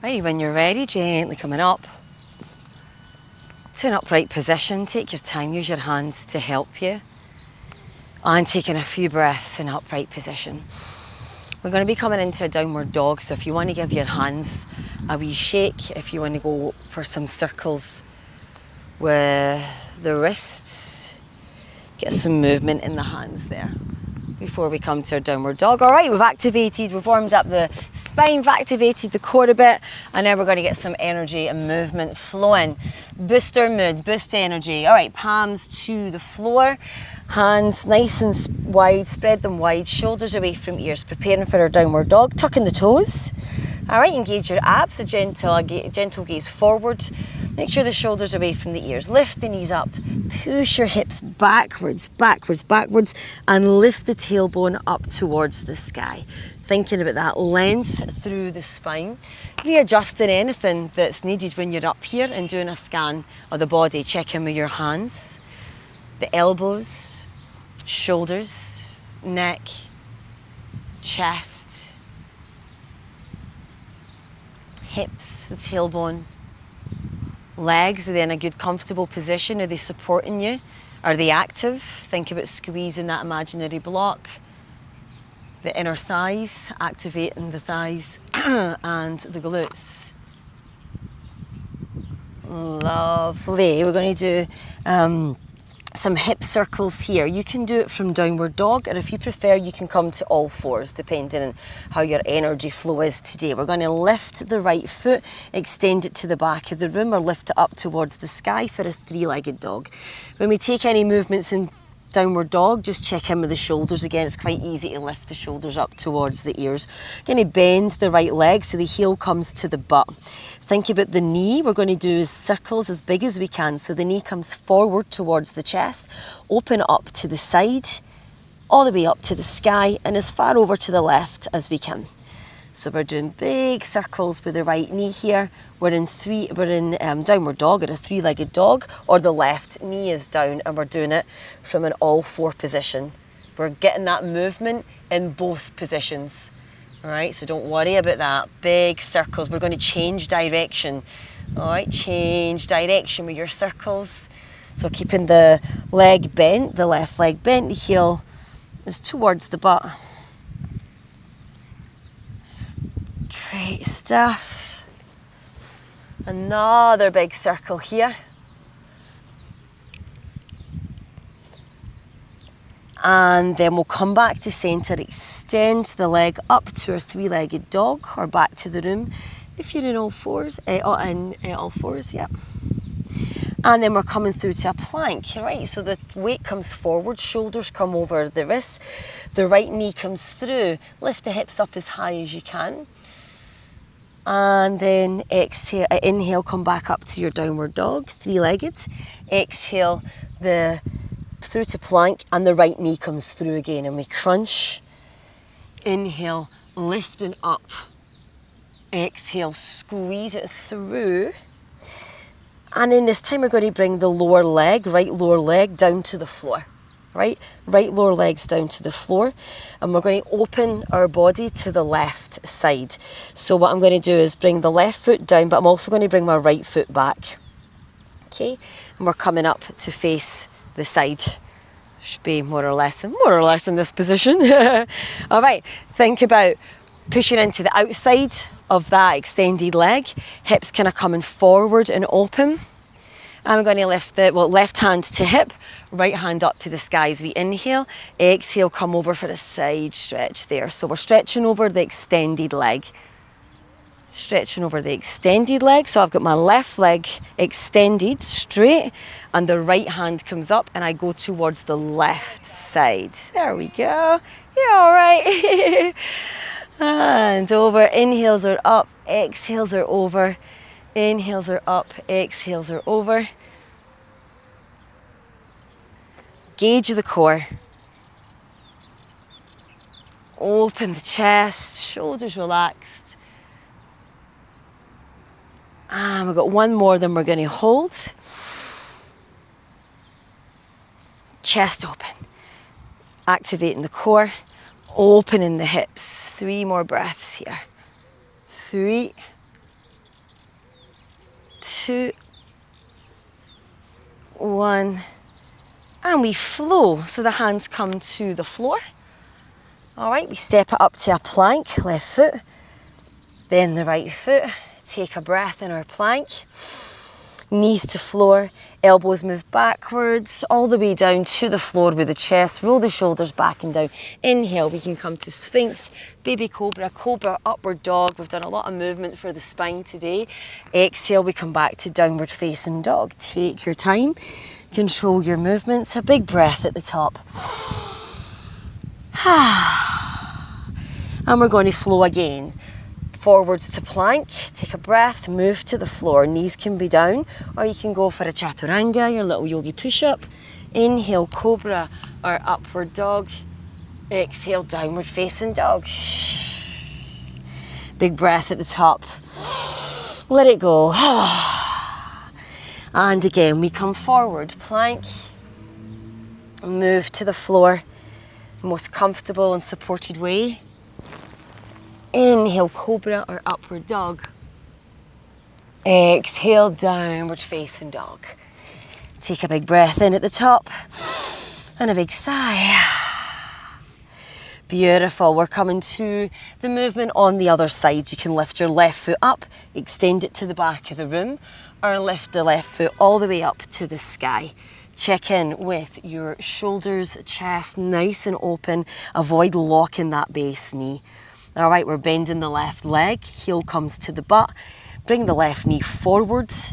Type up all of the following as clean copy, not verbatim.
Righty, when you're ready, gently coming up to an upright position. Take your time, use your hands to help you. And taking a few breaths in upright position. We're going to be coming into a downward dog, so if you want to give your hands a wee shake, if you want to go for some circles with the wrists, get some movement in the hands there before we come to our downward dog. All right, we've warmed up the spine, we've activated the core a bit, and now we're going to get some energy and movement flowing. Boost our mood, boost energy. All right, palms to the floor, hands nice and wide, spread them wide, shoulders away from ears, preparing for our downward dog, tucking the toes. All right, engage your abs, a gentle gaze forward. Make sure the shoulders are away from the ears. Lift the knees up, push your hips backwards, backwards, backwards, and lift the tailbone up towards the sky. Thinking about that length through the spine. Readjusting anything that's needed when you're up here and doing a scan of the body. Check in with your hands, the elbows, shoulders, neck, chest, hips, the tailbone. Legs, are they in a good comfortable position? Are they supporting you? Are they active? Think about squeezing that imaginary block. The inner thighs, activating the thighs and the glutes. Lovely. We're going to do some hip circles here. You can do it from downward dog, or if you prefer, you can come to all fours, depending on how your energy flow is today. We're going to lift the right foot, extend it to the back of the room, or lift it up towards the sky for a three-legged dog. When we take any movements in downward dog, just check in with the shoulders again. It's quite easy to lift the shoulders up towards the ears. Going to bend the right leg so the heel comes to the butt. Think about the knee. We're going to do circles as big as we can. So the knee comes forward towards the chest, open up to the side, all the way up to the sky, and as far over to the left as we can. So we're doing big circles with the right knee here. We're in downward dog, or a three-legged dog, or the left knee is down, and we're doing it from an all-four position. We're getting that movement in both positions. All right, so don't worry about that. Big circles. We're going to change direction. All right, change direction with your circles. So keeping the leg bent, the left leg bent, the heel is towards the butt. Great stuff. Another big circle here. And then we'll come back to centre, extend the leg up to our three-legged dog, or back to the room if you're in all fours, all fours, yeah. And then we're coming through to a plank, right? So the weight comes forward, shoulders come over the wrists, the right knee comes through, lift the hips up as high as you can. And then exhale, inhale, come back up to your downward dog, three-legged. Exhale, through to plank, and the right knee comes through again, and we crunch. Inhale, lifting up. Exhale, squeeze it through. And then this time we're going to bring the lower leg, right lower leg, down to the floor. Right lower legs down to the floor, and we're going to open our body to the left side. So what I'm going to do is bring the left foot down, but I'm also going to bring my right foot back. Okay, and we're coming up to face the side. Should be more or less in this position. All right, think about pushing into the outside of that extended leg, hips kind of coming forward and open. And we're going to lift the left hand to hip, right hand up to the sky as we inhale. Exhale, come over for a side stretch there. So we're stretching over the extended leg. Stretching over the extended leg. So I've got my left leg extended straight, and the right hand comes up, and I go towards the left side. There we go. You're all right. And over. Inhales are up, exhales are over. Inhales are up, exhales are over. Gauge the core. Open the chest, shoulders relaxed. And we've got one more, then we're going to hold. Chest open. Activating the core, opening the hips. 3 more breaths here. 3, 2, 1, and we flow. So the hands come to the floor. All right, we step it up to a plank, left foot, then the right foot. Take a breath in our plank. Knees to floor, elbows move backwards, all the way down to the floor with the chest. Roll the shoulders back and down. Inhale, we can come to Sphinx, Baby Cobra, Cobra, Upward Dog. We've done a lot of movement for the spine today. Exhale, we come back to Downward Facing Dog. Take your time, control your movements. A big breath at the top. And we're going to flow again. Forwards to plank, take a breath, move to the floor. Knees can be down, or you can go for a chaturanga, your little yogi push-up. Inhale, Cobra or Upward Dog. Exhale, Downward Facing Dog. Big breath at the top. Let it go. And again, we come forward, plank, move to the floor, most comfortable and supported way. Inhale, Cobra or Upward Dog. Exhale, Downward Facing Dog. Take a big breath in at the top and a big sigh. Beautiful. We're coming to the movement on the other side. You can lift your left foot up, extend it to the back of the room, or lift the left foot all the way up to the sky. Check in with your shoulders, chest nice and open. Avoid locking that base knee. All right, we're bending the left leg, heel comes to the butt. Bring the left knee forwards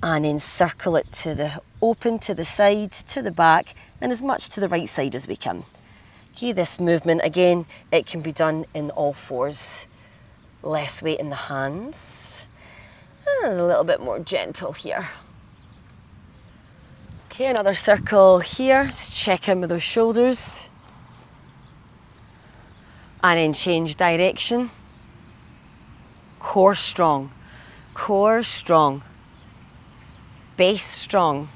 and then circle it to the open, to the side, to the back, and as much to the right side as we can. Okay, this movement, again, it can be done in all fours. Less weight in the hands. And a little bit more gentle here. Okay, another circle here. Just check in with those shoulders. And then change direction. Core strong. Core strong. Base strong.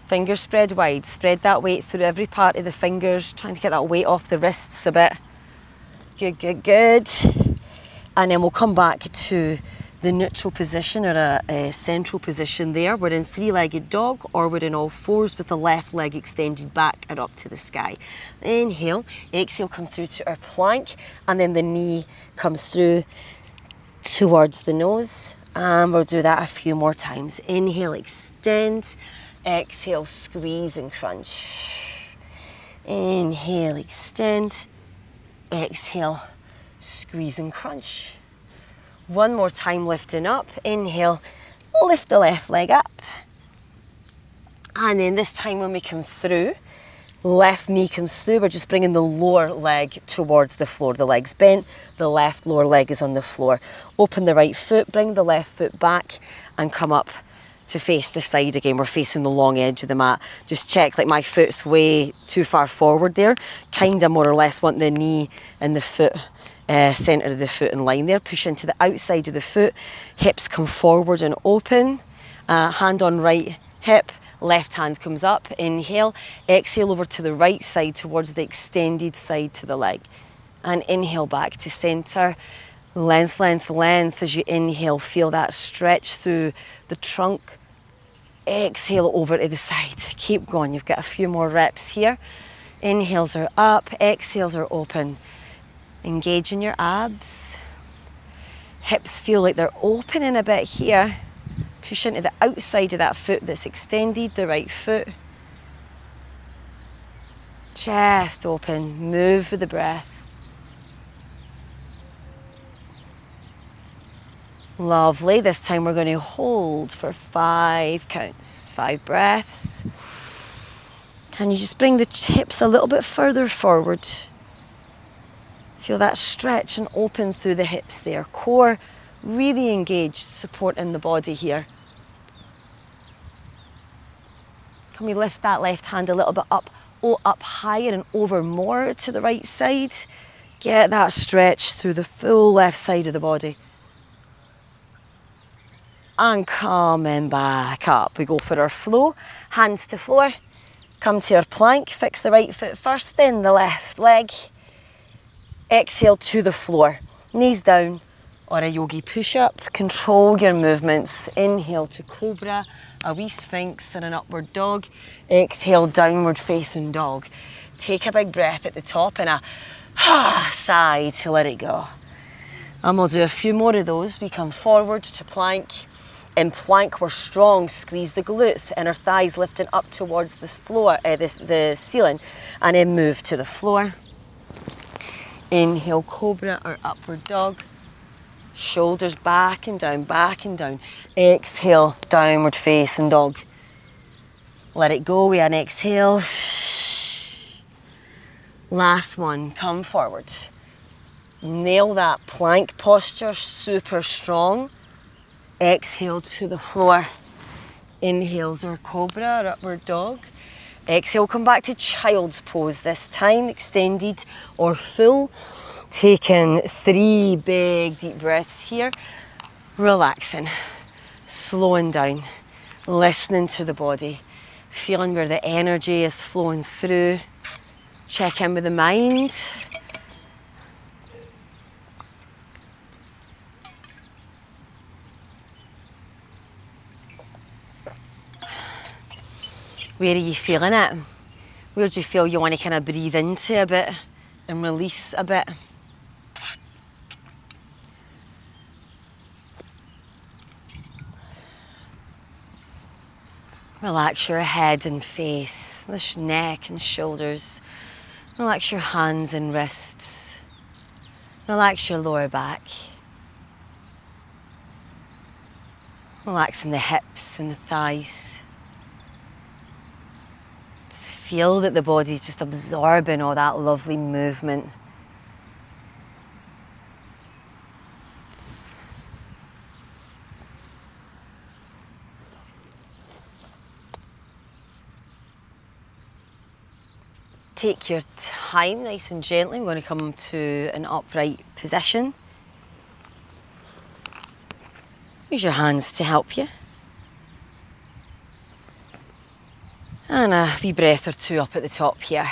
Fingers spread wide. Spread that weight through every part of the fingers. Trying to get that weight off the wrists a bit. Good, good, good. And then we'll come back to the neutral position or a central position there. We're in three-legged dog, or we're in all fours with the left leg extended back and up to the sky. Inhale, exhale, come through to our plank, and then the knee comes through towards the nose. And we'll do that a few more times. Inhale, extend. Exhale, squeeze and crunch. Inhale, extend. Exhale, squeeze and crunch. One more time, lifting up. Inhale, lift the left leg up. And then this time when we come through, left knee comes through, we're just bringing the lower leg towards the floor. The leg's bent, the left lower leg is on the floor. Open the right foot, bring the left foot back and come up to face the side again. We're facing the long edge of the mat. Just check, like my foot's way too far forward there. Kind of more or less want the knee and the foot centre of the foot in line there. Push into the outside of the foot. Hips come forward and open. Hand on right hip. Left hand comes up. Inhale. Exhale over to the right side towards the extended side to the leg. And inhale back to centre. Length, length, length. As you inhale, feel that stretch through the trunk. Exhale over to the side. Keep going. You've got a few more reps here. Inhales are up. Exhales are open. Engage in your abs. Hips feel like they're opening a bit here. Push into the outside of that foot that's extended, the right foot. Chest open. Move with the breath. Lovely. This time we're going to hold for 5 counts, 5 breaths. Can you just bring the hips a little bit further forward? Feel that stretch and open through the hips there. Core really engaged, support in the body here. Can we lift that left hand a little bit up, up higher and over more to the right side? Get that stretch through the full left side of the body. And coming back up. We go for our flow. Hands to floor. Come to our plank. Fix the right foot first, then the left leg. Exhale to the floor. Knees down. or a yogi push-up. Control your movements. Inhale to cobra, a wee sphinx and an upward dog. Exhale, downward facing dog. Take a big breath at the top and a sigh to let it go. And we'll do a few more of those. We come forward to plank. In plank, we're strong. Squeeze the glutes, inner thighs lifting up towards the floor, the ceiling, and then move to the floor. Inhale, cobra or upward dog. Shoulders back and down, back and down. Exhale, downward facing dog. Let it go with an exhale. Last one, come forward. Nail that plank posture, super strong. Exhale to the floor. Inhales our cobra or upward dog. Exhale, come back to child's pose this time, extended or full. Taking 3 big deep breaths here. Relaxing, slowing down, listening to the body, feeling where the energy is flowing through. Check in with the mind. Where are you feeling it? Where do you feel you want to kind of breathe into a bit and release a bit? Relax your head and face, the neck and shoulders. Relax your hands and wrists. Relax your lower back. Relaxing the hips and the thighs. Just feel that the body's just absorbing all that lovely movement. Take your time, nice and gently. I'm going to come to an upright position. Use your hands to help you. And a wee breath or two up at the top here.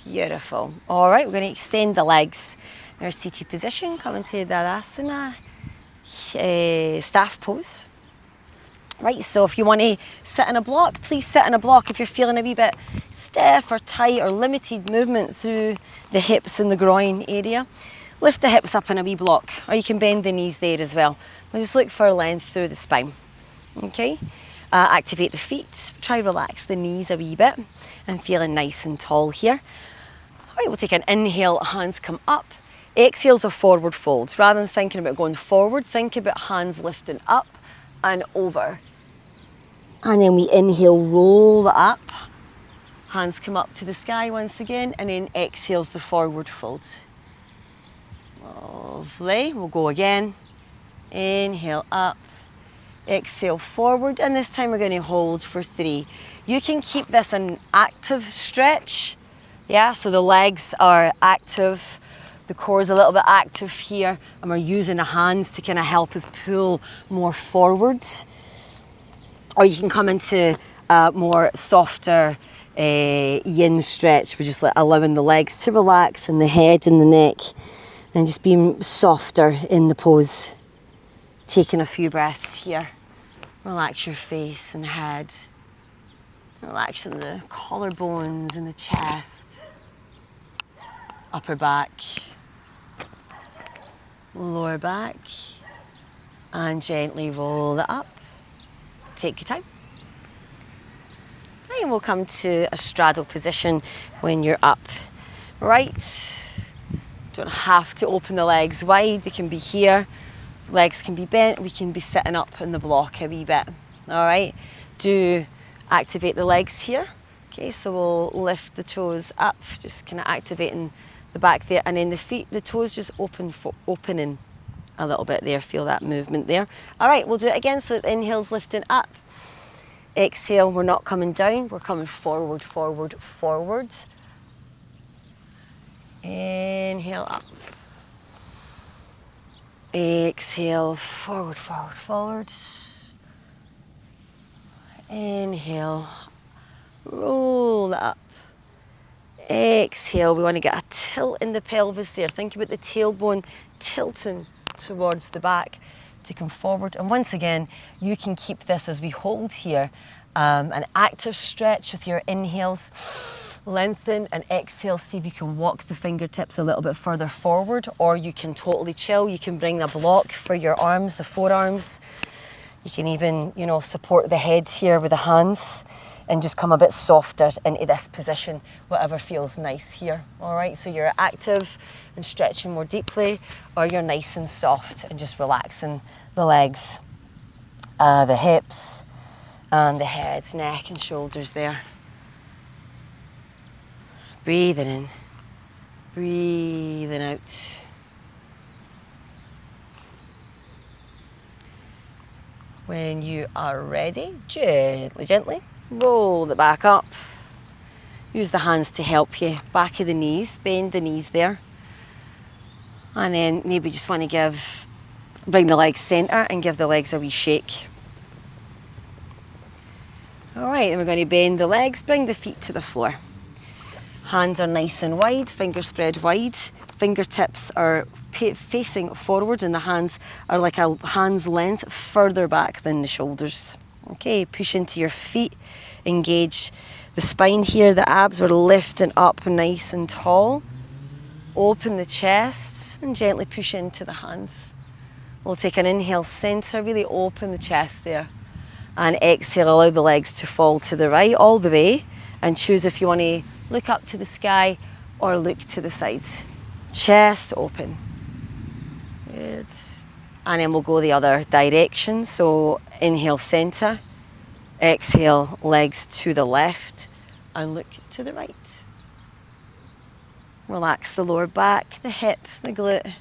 Beautiful. All right, we're going to extend the legs. Our seated position, come into Tadasana, staff pose. Right, so if you want to sit in a block, please sit in a block. If you're feeling a wee bit stiff or tight or limited movement through the hips and the groin area, lift the hips up in a wee block, or you can bend the knees there as well. We'll just look for length through the spine, okay? Activate the feet, try relax the knees a wee bit, and feeling nice and tall here. All right, we'll take an inhale, hands come up. Exhale's a forward fold. Rather than thinking about going forward, think about hands lifting up and over. And then we inhale, roll it up. Hands come up to the sky once again, and then exhale's the forward fold. Lovely. We'll go again. Inhale up. Exhale forward, and this time we're going to hold for 3. You can keep this an active stretch. Yeah, so the legs are active. The core is a little bit active here, and we're using the hands to kind of help us pull more forward. Or you can come into a more softer yin stretch. We're just allowing the legs to relax and the head and the neck, and just being softer in the pose. Taking a few breaths here. Relax your face and head. Relaxing the collarbones and the chest. Upper back. Lower back. And gently roll it up. Take your time. And we'll come to a straddle position when you're up. Right. Don't have to open the legs wide. They can be here. Legs can be bent. We can be sitting up in the block a wee bit. All right. Do activate the legs here. Okay, so we'll lift the toes up, just kind of activating the back there, and then the feet, the toes just opening a little bit there. Feel that movement there. All right, we'll do it again. So inhale's lifting up. Exhale, we're not coming down, we're coming forward, forward, forward. Inhale up. Exhale, forward, forward, forward. Inhale, roll it up. Exhale, we want to get a tilt in the pelvis there. Think about the tailbone tilting towards the back to come forward. And once again, you can keep this as we hold here, an active stretch with your inhales. Lengthen and exhale. See if you can walk the fingertips a little bit further forward, or you can totally chill. You can bring a block for your arms, the forearms. You can even, you know, support the head here with the hands and just come a bit softer into this position, whatever feels nice here. All right, so you're active and stretching more deeply, or you're nice and soft and just relaxing the legs, the hips, and the head, neck and shoulders there. Breathing in, breathing out. When you are ready, gently roll the back up. Use the hands to help you. Back of the knees, bend the knees there. And then maybe just want to bring the legs centre and give the legs a wee shake. All right, then we're going to bend the legs, bring the feet to the floor. Hands are nice and wide, fingers spread wide. Fingertips are facing forward and the hands are like a hand's length further back than the shoulders. Okay, push into your feet, engage the spine here. The abs are lifting up nice and tall. Open the chest and gently push into the hands. We'll take an inhale, center, really open the chest there. And exhale, allow the legs to fall to the right all the way. And choose if you want to look up to the sky or look to the sides. Chest open. Good. And then we'll go the other direction. So inhale, center. Exhale, legs to the left and look to the right. Relax the lower back, the hip, the glute.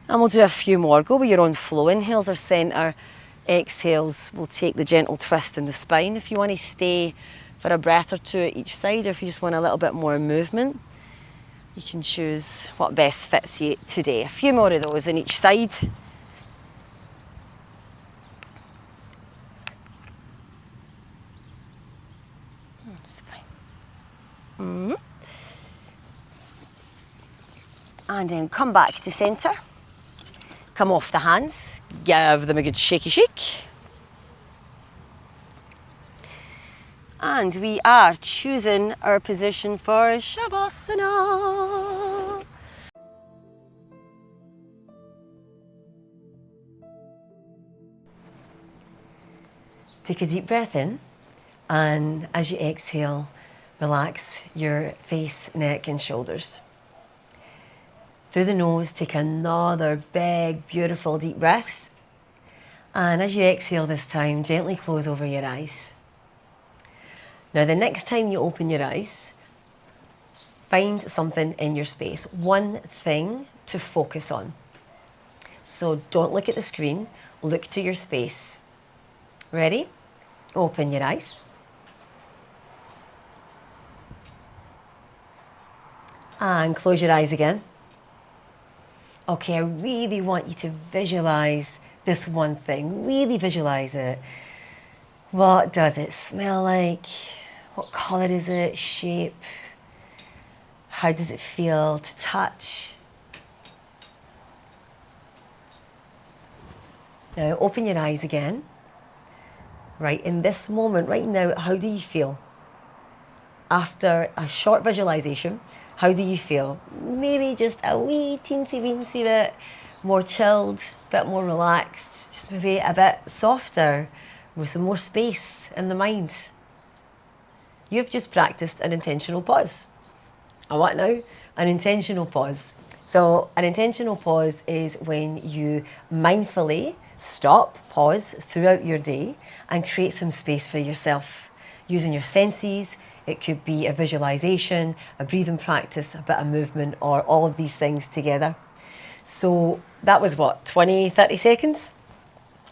And we'll do a few more. Go with your own flow. Inhales are center. Exhales will take the gentle twist in the spine. If you want to stay for a breath or two at each side, or if you just want a little bit more movement, you can choose what best fits you today. A few more of those on each side. And then come back to centre. Come off the hands, give them a good shaky shake. And we are choosing our position for Shavasana. Take a deep breath in, and as you exhale, relax your face, neck and shoulders. Through the nose, take another big, beautiful deep breath. And as you exhale this time, gently close over your eyes. Now, the next time you open your eyes, find something in your space, one thing to focus on. So don't look at the screen, look to your space. Ready? Open your eyes. And close your eyes again. Okay, I really want you to visualize this one thing. Really visualize it. What does it smell like? What color is it? Shape? How does it feel to touch? Now open your eyes again. Right, in this moment, right now, how do you feel? After a short visualization, how do you feel? Maybe just a wee teensy weensy bit more chilled, a bit more relaxed, just maybe a bit softer, with some more space in the mind. You've just practiced an intentional pause. And what now? An intentional pause. So an intentional pause is when you mindfully stop, pause throughout your day and create some space for yourself. Using your senses, it could be a visualization, a breathing practice, a bit of movement, or all of these things together. So that was what, 20, 30 seconds?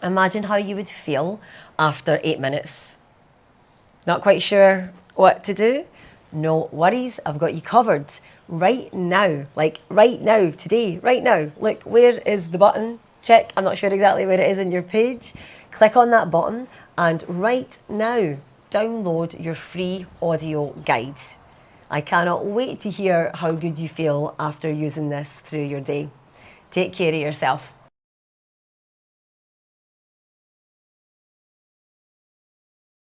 Imagine how you would feel after 8 minutes. Not quite sure what to do? No worries, I've got you covered. Right now, like right now, today, right now. Look, where is the button? Check, I'm not sure exactly where it is on your page. Click on that button And right now, download your free audio guide. I cannot wait to hear how good you feel after using this through your day. Take care of yourself.